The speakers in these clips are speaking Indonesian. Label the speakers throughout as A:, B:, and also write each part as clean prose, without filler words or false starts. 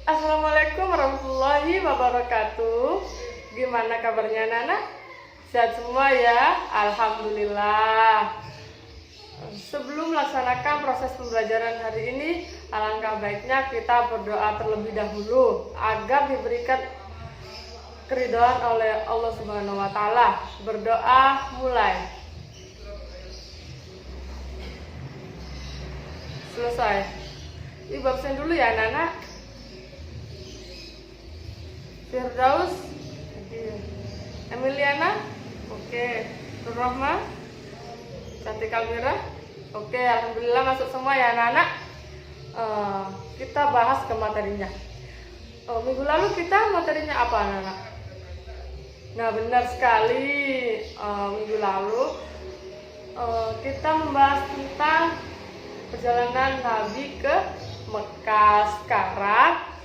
A: Assalamualaikum warahmatullahi wabarakatuh. Gimana kabarnya Nana? Sehat semua ya? Alhamdulillah. Sebelum melaksanakan proses pembelajaran hari ini, alangkah baiknya kita berdoa terlebih dahulu agar diberikan keridhaan oleh Allah Subhanahu wa Ta'ala. Berdoa mulai. Selesai. Ibu absen dulu ya Nana. Firdaus, Emiliana, oke. Nurrahma, Cantik Almira, oke. Alhamdulillah masuk semua ya anak-anak. Kita bahas ke materinya. Minggu lalu kita materinya apa anak-anak? Nah benar sekali. Minggu lalu kita membahas tentang perjalanan Nabi ke Mekah. Sekarang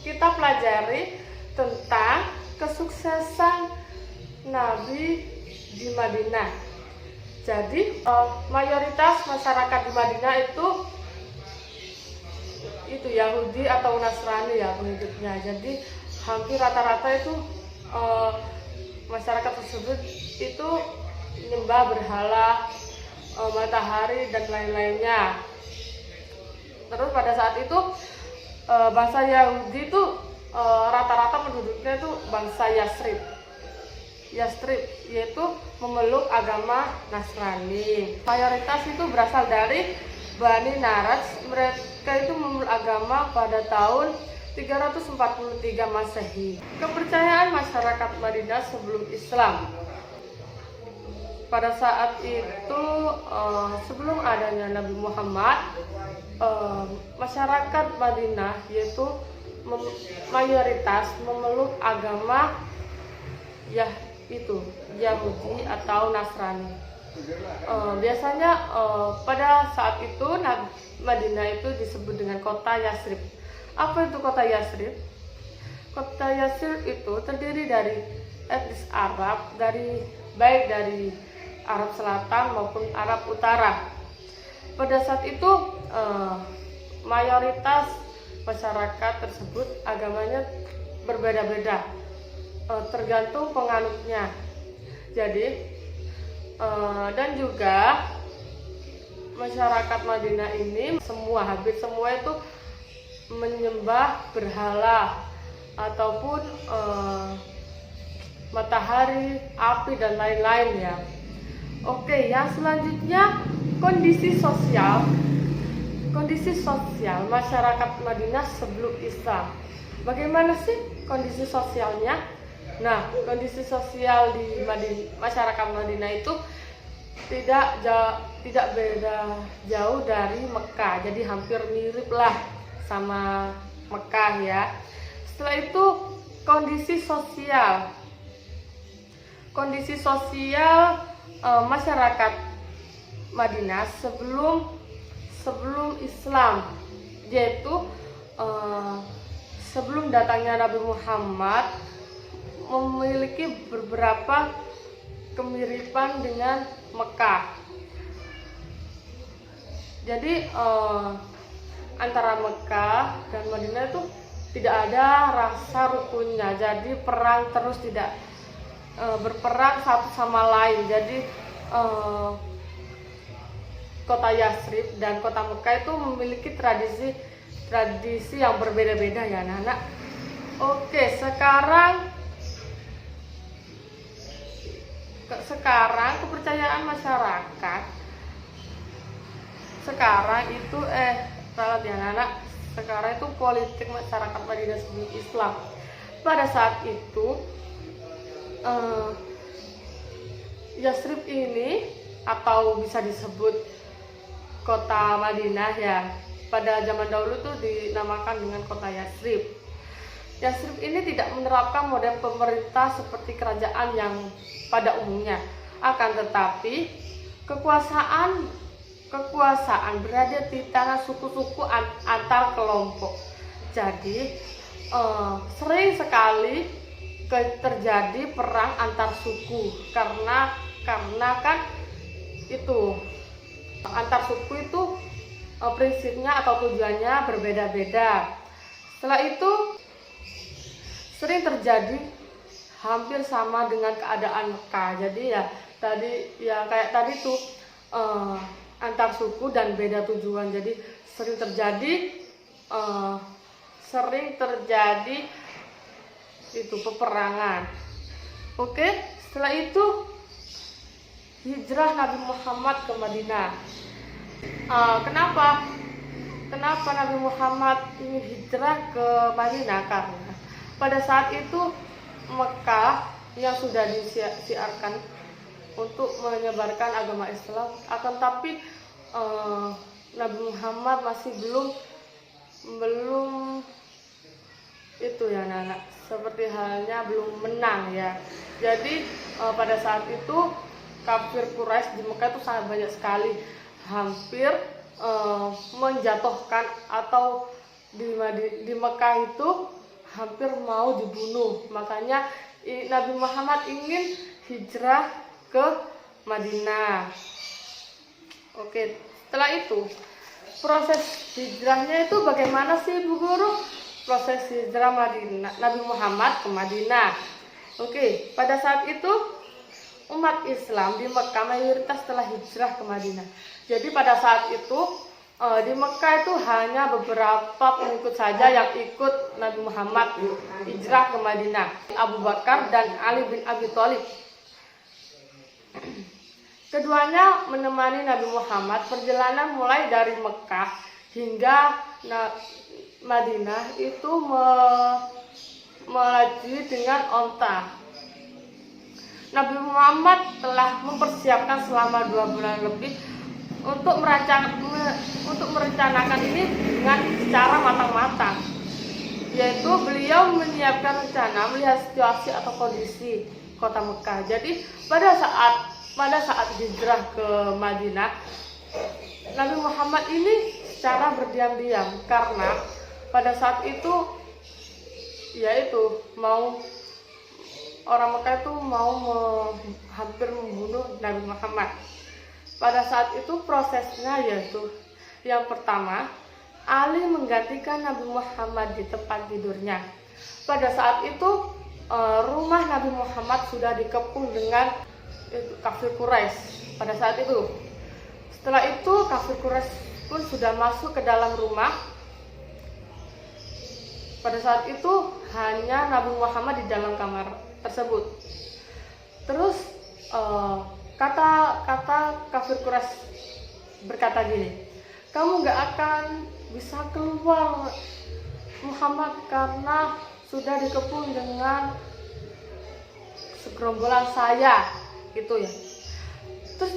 A: kita pelajari tentang kesuksesan Nabi di Madinah. Jadi mayoritas masyarakat di Madinah itu Yahudi atau Nasrani ya pengikutnya. Jadi hampir rata-rata itu masyarakat tersebut itu menyembah berhala, matahari dan lain-lainnya. Terus pada saat itu bangsa Yahudi itu rata-rata penduduknya itu bangsa Yasrib, yaitu memeluk agama Nasrani. Mayoritas itu berasal dari Bani Naraj. Mereka itu memeluk agama pada tahun 343 Masehi. Kepercayaan masyarakat Madinah sebelum Islam. Pada saat itu sebelum adanya Nabi Muhammad, masyarakat Madinah yaitu mayoritas memeluk agama yaitu Yahudi atau Nasrani. Biasanya pada saat itu Madinah itu disebut dengan kota Yasrib. Apa itu kota Yasrib? Kota Yasrib itu terdiri dari etnis Arab, baik dari Arab Selatan maupun Arab Utara. Pada saat itu mayoritas masyarakat tersebut agamanya berbeda-beda, tergantung penganutnya. Jadi dan juga masyarakat Madinah ini hampir semua itu menyembah berhala ataupun matahari, api dan lain-lain ya. Oke, yang selanjutnya kondisi sosial masyarakat Madinah sebelum Islam. Bagaimana sih kondisi sosialnya? Nah, kondisi sosial di masyarakat Madinah itu tidak beda jauh dari Mekah. Jadi hampir mirip lah sama Mekah ya. Setelah itu kondisi sosial masyarakat Madinah sebelum Islam, yaitu sebelum datangnya Nabi Muhammad, memiliki beberapa kemiripan dengan Mekah. Jadi antara Mekah dan Madinah itu tidak ada rasa rukunnya. Jadi perang terus tidak berperang satu sama lain. Jadi kota Yasrib dan kota Mekah itu memiliki tradisi yang berbeda-beda ya anak-anak. Oke, sekarang kepercayaan masyarakat sekarang itu ralat ya anak-anak. Sekarang itu politik masyarakat Madinah sebelum Islam. Pada saat itu Yasrib ini atau bisa disebut kota Madinah ya, pada zaman dahulu tuh dinamakan dengan kota Yasrib. Yasrib ini tidak menerapkan model pemerintah seperti kerajaan yang pada umumnya. Akan tetapi kekuasaan berada di tangan suku-suku antar kelompok. Jadi sering sekali terjadi perang antar suku karena kan itu antar suku itu prinsipnya atau tujuannya berbeda-beda. Setelah itu sering terjadi hampir sama dengan keadaan Mekah. Jadi kayak tadi tuh antar suku dan beda tujuan. Jadi sering terjadi itu peperangan. Oke, setelah itu hijrah Nabi Muhammad ke Madinah. Kenapa Nabi Muhammad ingin hijrah ke Madinah? Karena pada saat itu Mekah yang sudah disiarkan untuk menyebarkan agama Islam, akan tapi Nabi Muhammad masih belum itu ya anak-anak, seperti halnya belum menang ya. Jadi pada saat itu kafir Quraisy di Mekah itu sangat banyak sekali, hampir menjatuhkan atau di Mekah itu hampir mau dibunuh. Makanya Nabi Muhammad ingin hijrah ke Madinah. Oke, setelah itu proses hijrahnya itu bagaimana sih Bu Guru? Proses hijrah Nabi Muhammad ke Madinah. Oke, pada saat itu umat Islam di Mekah mayoritas telah hijrah ke Madinah. Jadi pada saat itu di Mekah itu hanya beberapa pengikut saja yang ikut Nabi Muhammad hijrah ke Madinah, Abu Bakar dan Ali bin Abi Thalib. Keduanya menemani Nabi Muhammad perjalanan mulai dari Mekah hingga Madinah itu melaju dengan onta. Nabi Muhammad telah mempersiapkan selama 2 bulan lebih untuk merencanakan ini dengan secara matang-matang, yaitu beliau menyiapkan rencana melihat situasi atau kondisi kota Mekah. Jadi pada saat hijrah ke Madinah, Nabi Muhammad ini secara berdiam-diam, karena pada saat itu orang Mekah itu mau hampir membunuh Nabi Muhammad. Pada saat itu prosesnya yaitu yang pertama, Ali menggantikan Nabi Muhammad di tempat tidurnya. Pada saat itu rumah Nabi Muhammad sudah dikepung dengan kafir Quraisy. Pada saat itu, setelah itu kafir Quraisy pun sudah masuk ke dalam rumah. Pada saat itu hanya Nabi Muhammad di dalam kamar tersebut. Terus kata kafir Quraisy berkata gini, kamu gak akan bisa keluar Muhammad karena sudah dikepung dengan segerombolan saya, gitu ya. Terus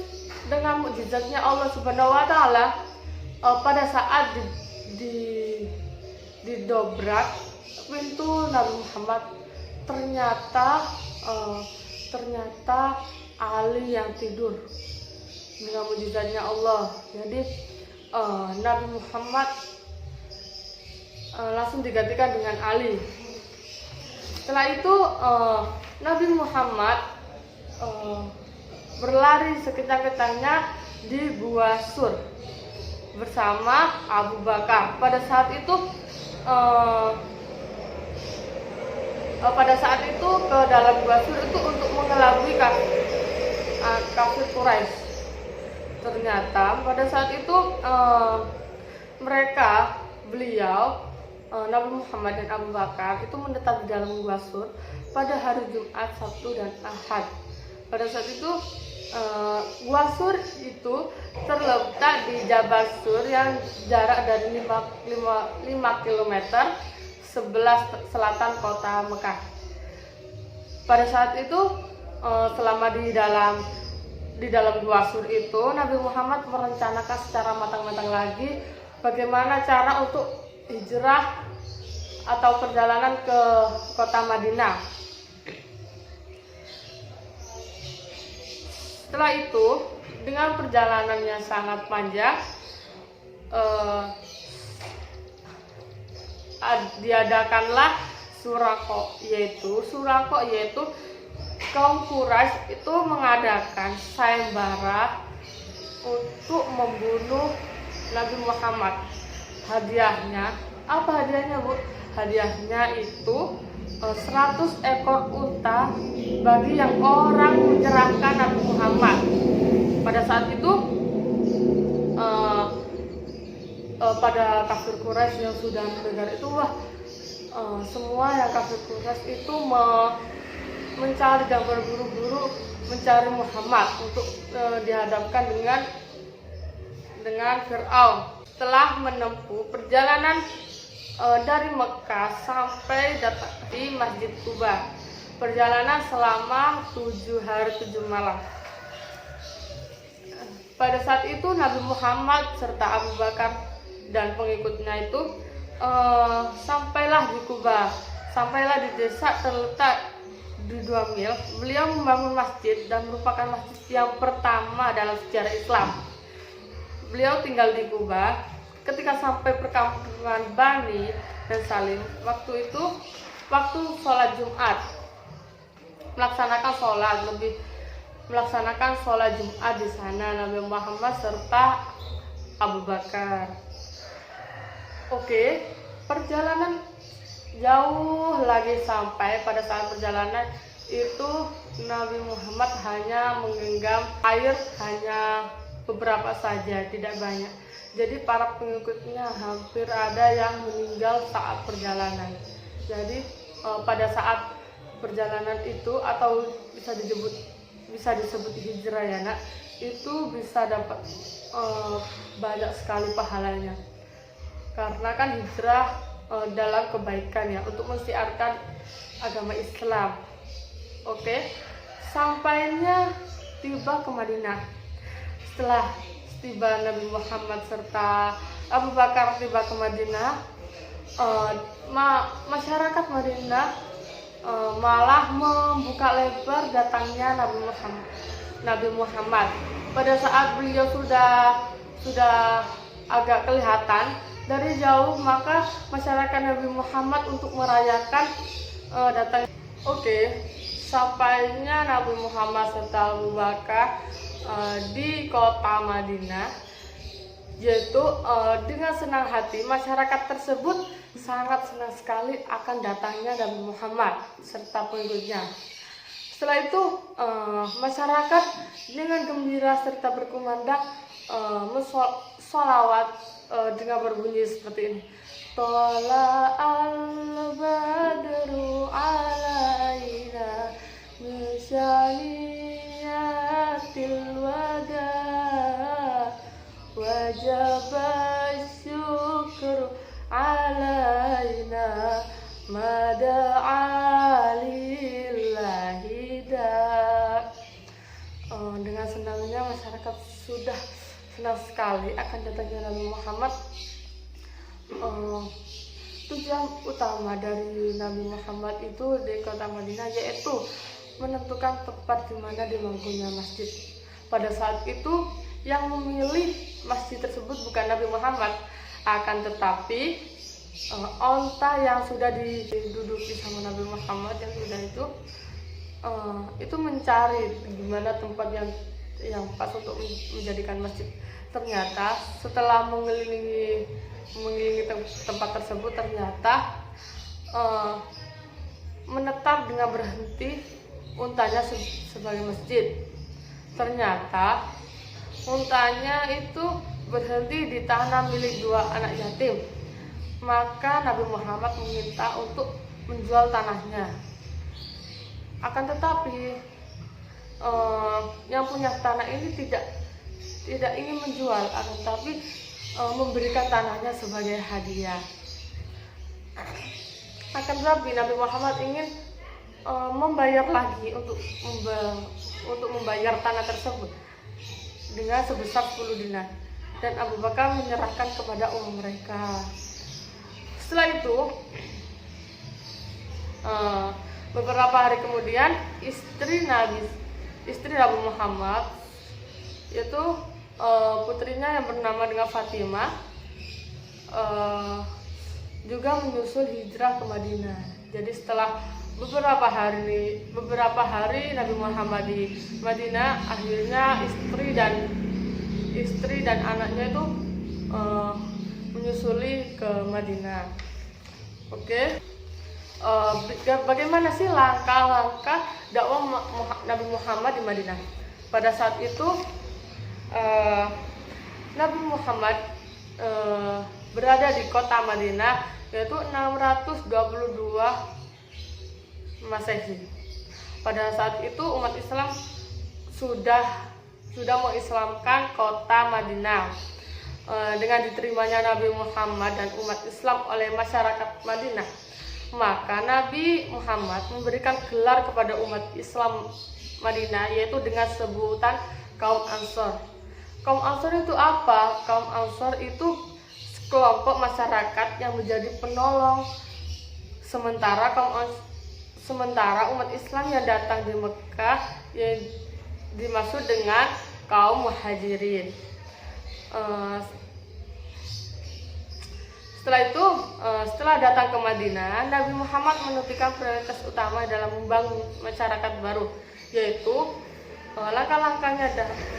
A: dengan mukjizatnya Allah Subhanahu Wa Taala, pada saat didobrak pintu Nabi Muhammad, ternyata Ali yang tidur. Dengan mukjizatnya Allah, jadi Nabi Muhammad langsung digantikan dengan Ali. Setelah itu Nabi Muhammad berlari sekencang-kencangnya di Gua Sur bersama Abu Bakar. Pada saat itu ke dalam Gua Sur itu untuk mengelabui kafir Quraisy. Ternyata pada saat itu Nabi Muhammad dan Abu Bakar itu menetap di dalam Gua Sur pada hari Jumat, Sabtu, dan Ahad. Pada saat itu Gua Sur itu terletak di Jabal Sur yang jarak dari 5 km sebelah selatan kota Mekah. Pada saat itu selama di dalam Gua Sur itu, Nabi Muhammad merencanakan secara matang-matang lagi bagaimana cara untuk hijrah atau perjalanan ke kota Madinah. Setelah itu, dengan perjalanannya sangat panjang, diadakanlah Surako, yaitu kaum Quraisy itu mengadakan sayembara untuk membunuh Nabi Muhammad. Hadiahnya, apa hadiahnya Bu? Hadiahnya itu 100 ekor unta bagi yang orang menyerahkan Nabi Muhammad. Pada saat itu pada kafir Quraisy yang sudah mendengar itu, semua yang kafir Quraisy itu mencari dan berburu-buru mencari Muhammad untuk dihadapkan dengan Fir'aun. Setelah menempuh perjalanan dari Mekah sampai datang di Masjid Kuba, perjalanan selama 7 hari 7 malam. Pada saat itu Nabi Muhammad serta Abu Bakar dan pengikutnya itu sampailah di Kuba, sampailah di desa terletak di 2 mil. Beliau membangun masjid dan merupakan masjid yang pertama dalam sejarah Islam. Beliau tinggal di Kuba. Ketika sampai perkampungan Bani dan Salim, waktu sholat Jumat, melaksanakan sholat Jumat di sana Nabi Muhammad serta Abu Bakar. Oke, perjalanan jauh lagi. Sampai pada saat perjalanan itu Nabi Muhammad hanya menggenggam air hanya beberapa saja, tidak banyak. Jadi para pengikutnya hampir ada yang meninggal saat perjalanan. Jadi pada saat perjalanan itu, atau bisa disebut hijrah ya nak, itu bisa dapat banyak sekali pahalanya. Karena kan hijrah dalam kebaikan ya, untuk mensiarkan agama Islam. Oke, sampainya tiba ke Madinah. Setelah tiba Nabi Muhammad serta Abu Bakar tiba ke Madinah, masyarakat Madinah malah membuka lebar datangnya Nabi Muhammad. Pada saat beliau sudah agak kelihatan dari jauh, maka masyarakat Nabi Muhammad untuk merayakan datang. Oke, sampainya Nabi Muhammad serta Abu Bakar di kota Madinah, yaitu dengan senang hati masyarakat tersebut sangat senang sekali akan datangnya Nabi Muhammad serta pengikutnya. Setelah itu masyarakat dengan gembira serta berkumandang sholawat dengan berbunyi seperti ini: Tola al-badru alaina misyaniyatil wada wajaba syukur alaina mada'alillahida. Dengan senangnya masyarakat sudah senang sekali akan datangnya Nabi Muhammad. Tujuan utama dari Nabi Muhammad itu di kota Madinah yaitu menentukan tempat di mana dibangunnya masjid. Pada saat itu yang memilih masjid tersebut bukan Nabi Muhammad, akan tetapi onta yang sudah diduduki sama Nabi Muhammad yang sudah itu mencari di mana tempat yang pas untuk menjadikan masjid. Ternyata setelah mengelilingi tempat tersebut, ternyata menetap dengan berhenti untanya sebagai masjid. Ternyata untanya itu berhenti di tanah milik 2 anak yatim. Maka Nabi Muhammad meminta untuk menjual tanahnya. Akan tetapi yang punya tanah ini tidak ingin menjual, akan tetapi memberikan tanahnya sebagai hadiah. Akan tetapi Nabi Muhammad ingin membayar lagi untuk membayar tanah tersebut dengan sebesar 10 dinar, dan Abu Bakar menyerahkan kepada mereka. Setelah itu beberapa hari kemudian istri Nabi Muhammad, yaitu putrinya yang bernama dengan Fatimah, juga menyusul hijrah ke Madinah. Jadi setelah beberapa hari Nabi Muhammad di Madinah, akhirnya istri dan anaknya itu uh, menyusuli ke Madinah. Oke. Bagaimana sih langkah-langkah dakwah Nabi Muhammad di Madinah? Pada saat itu Nabi Muhammad berada di kota Madinah, yaitu 622 Masehi. Pada saat itu umat Islam sudah mengislamkan kota Madinah. Dengan diterimanya Nabi Muhammad dan umat Islam oleh masyarakat Madinah, maka Nabi Muhammad memberikan gelar kepada umat Islam Madinah, yaitu dengan sebutan kaum Ansor. Kaum Ansor itu apa? Kaum Ansor itu kelompok masyarakat yang menjadi penolong, sementara umat Islam yang datang di Mekah yang dimaksud dengan kaum Muhajirin. Setelah datang ke Madinah, Nabi Muhammad menentukan prioritas utama dalam membangun masyarakat baru, yaitu langkah-langkahnya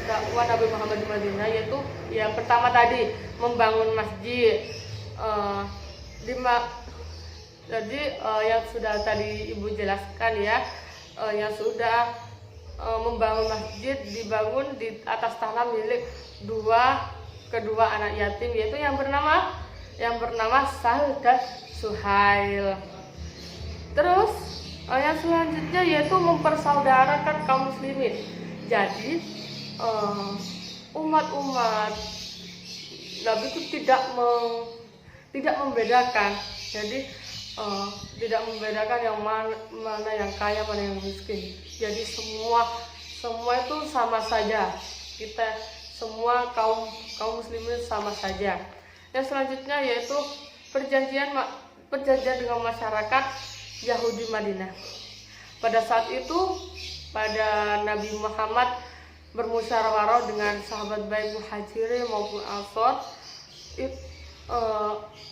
A: dakwah Nabi Muhammad di Madinah, yaitu yang pertama tadi membangun masjid. Yang sudah tadi Ibu jelaskan ya, yang sudah membangun masjid dibangun di atas tanah milik kedua anak yatim, yaitu yang bernama Sahal dan Suhail. Terus yang selanjutnya yaitu mempersaudarakan kaum muslimin. Jadi umat Nabi itu tidak membedakan. Jadi tidak membedakan yang mana yang kaya, mana yang miskin. Jadi semua itu sama saja. Kita semua kaum muslimin sama saja. Yang selanjutnya yaitu perjanjian dengan masyarakat Yahudi Madinah. Pada saat itu, pada Nabi Muhammad bermusyawarah dengan sahabat baik Muhajirin maupun Ansor,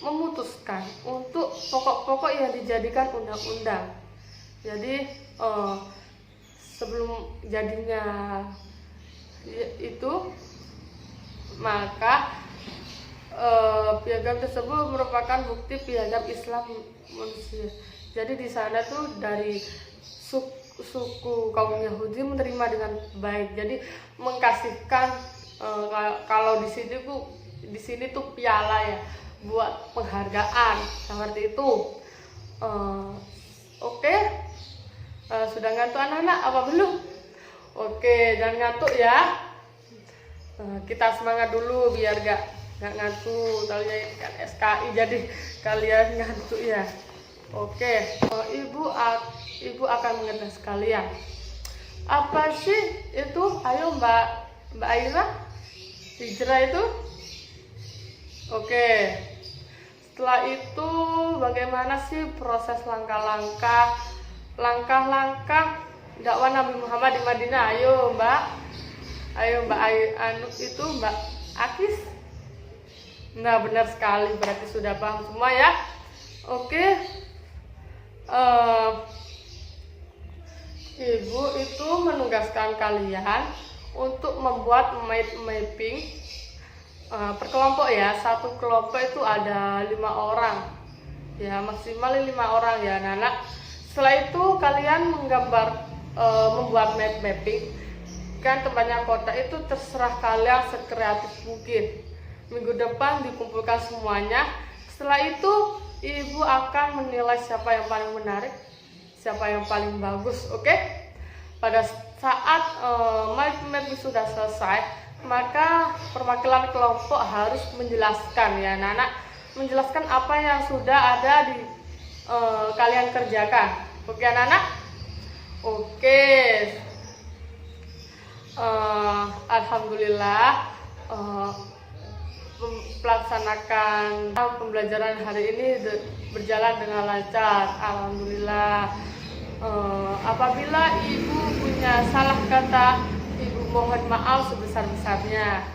A: memutuskan untuk pokok-pokok yang dijadikan undang-undang. Jadi sebelum jadinya itu, maka piagam tersebut merupakan bukti piagam Islam manusia. Jadi di sana tuh dari suku kaum Yahudi menerima dengan baik. Jadi mengkasihkan kalau di sini tuh piala ya buat penghargaan seperti itu. Oke. Sudah ngantuk anak-anak apa belum? Oke, jangan ngantuk ya. Kita semangat dulu biar gak ngantuk. Soalnya kan SKI jadi kalian ngantuk ya. Oke, ibu akan mengenal sekalian. Apa sih itu? Ayo Mbak Aira, hijrah itu. Oke. Setelah itu bagaimana sih proses langkah-langkah dakwah Nabi Muhammad di Madinah? Ayo Mbak Mbak Akis. Nah, benar sekali, berarti sudah paham semua ya. Oke. Ibu itu menugaskan kalian untuk membuat mapping per kelompok ya. Satu kelompok itu ada 5 orang ya, maksimal 5 orang ya anak-anak. Setelah itu kalian membuat mapping. Kan tempatnya kota itu terserah kalian sekreatif mungkin. Minggu depan dikumpulkan semuanya. Setelah itu ibu akan menilai siapa yang paling menarik, siapa yang paling bagus. Oke? Pada saat mapping sudah selesai, maka perwakilan kelompok harus menjelaskan ya anak-anak, menjelaskan apa yang sudah ada di kalian kerjakan. Oke anak-anak? Oke. Alhamdulillah pelaksanakan pembelajaran hari ini berjalan dengan lancar. Alhamdulillah. Apabila ibu punya salah kata, ibu mohon maaf sebesar-besarnya.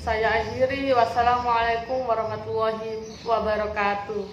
A: Saya akhiri. Wassalamualaikum warahmatullahi wabarakatuh.